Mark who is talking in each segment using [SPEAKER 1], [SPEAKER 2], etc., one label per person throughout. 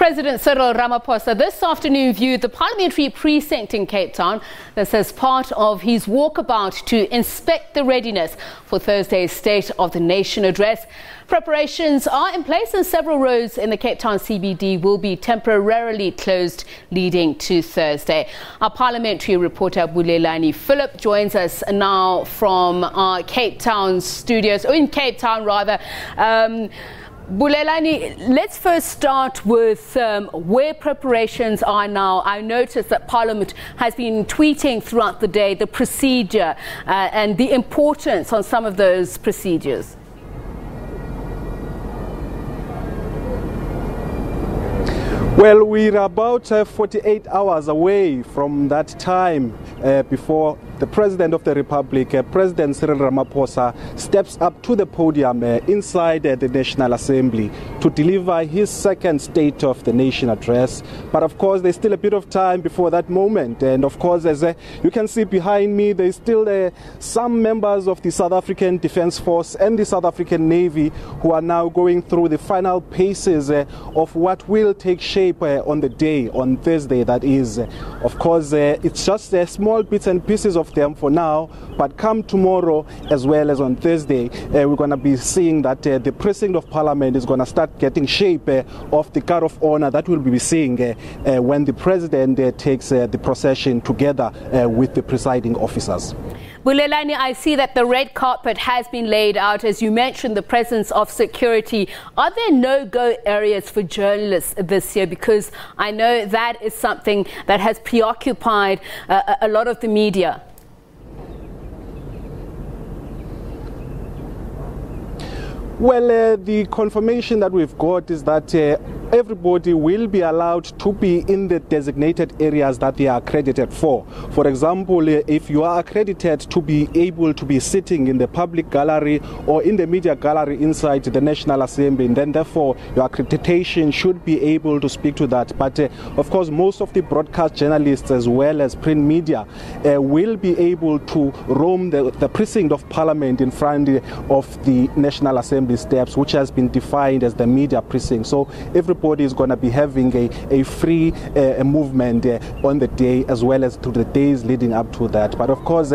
[SPEAKER 1] President Cyril Ramaphosa this afternoon viewed the Parliamentary precinct in Cape Town. This as part of his walkabout to inspect the readiness for Thursday's State of the Nation address. Preparations are in place and several roads in the Cape Town CBD will be temporarily closed leading to Thursday. Our parliamentary reporter Bulelani Phillip joins us now from our Cape Town studios, or in Cape Town rather. Bulelani, let's first start with where preparations are now. I noticed that Parliament has been tweeting throughout the day the procedure and the importance on some of those procedures.
[SPEAKER 2] Well, we're about 48 hours away from that time before the President of the Republic, President Cyril Ramaphosa, steps up to the podium inside the National Assembly to deliver his second State of the Nation address. But of course, there's still a bit of time before that moment. And of course, as you can see behind me, there's still some members of the South African Defence Force and the South African Navy who are now going through the final paces of what will take shape on the day, on Thursday, that is. Of course, it's just small bits and pieces of them for now, but come tomorrow as well as on Thursday, we're going to be seeing that the precinct of Parliament is going to start getting shape of the guard of honor that we'll be seeing when the President takes the procession together with the presiding officers.
[SPEAKER 1] Bulelani, I see that the red carpet has been laid out. As you mentioned, the presence of security. Are there no-go areas for journalists this year? Because I know that is something that has preoccupied a lot of the media.
[SPEAKER 2] Well, the confirmation that we've got is that everybody will be allowed to be in the designated areas that they are accredited for. For example, if you are accredited to be able to be sitting in the public gallery or in the media gallery inside the National Assembly, then therefore your accreditation should be able to speak to that. But of course, most of the broadcast journalists as well as print media will be able to roam the precinct of Parliament in front of the National Assembly steps, which has been defined as the media precinct. So everybody is going to be having a free movement on the day as well as to the days leading up to that. But of course,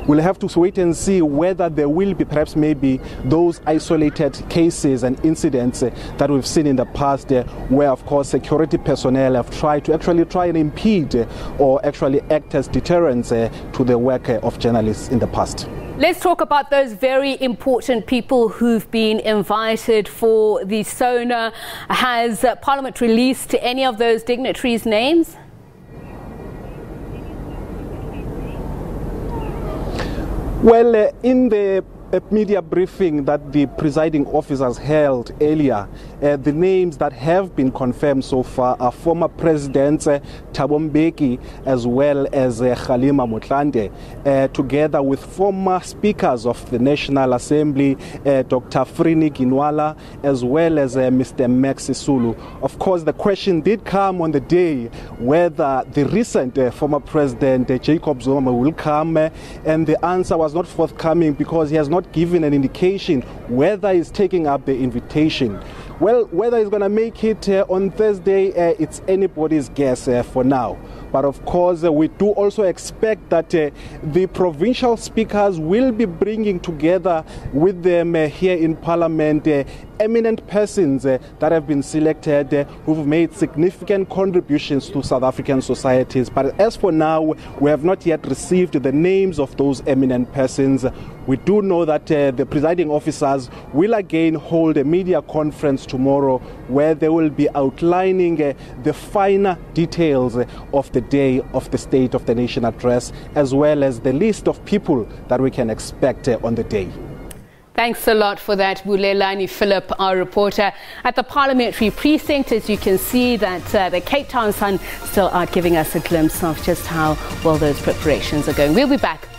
[SPEAKER 2] we'll have to wait and see whether there will be perhaps maybe those isolated cases and incidents that we've seen in the past where of course security personnel have tried to try and impede or actually act as deterrents to the work of journalists in the past.
[SPEAKER 1] Let's talk about those very important people who've been invited for the SONA. Has Parliament released any of those dignitaries' names?
[SPEAKER 2] Well, in the media briefing that the presiding officers held earlier, the names that have been confirmed so far are former presidents Thabo Mbeki as well as Kgalema Motlanthe, together with former speakers of the National Assembly, Dr. Frini Ginwala, as well as Mr. Max Sisulu. Of course, the question did come on the day whether the recent former president Jacob Zuma will come, and the answer was not forthcoming because he has not given an indication whether he's taking up the invitation. Well, whether he's going to make it on Thursday, it's anybody's guess for now. But of course, we do also expect that the provincial speakers will be bringing together with them here in Parliament eminent persons that have been selected who've made significant contributions to South African societies. But as for now, we have not yet received the names of those eminent persons. We do know that the presiding officers will again hold a media conference tomorrow where they will be outlining the finer details of the day of the State of the Nation address, as well as the list of people that we can expect on the day.
[SPEAKER 1] Thanks a lot for that, Bulelani Phillip, our reporter at the Parliamentary precinct. As you can see, that the Cape Town Sun still are giving us a glimpse of just how well those preparations are going. We'll be back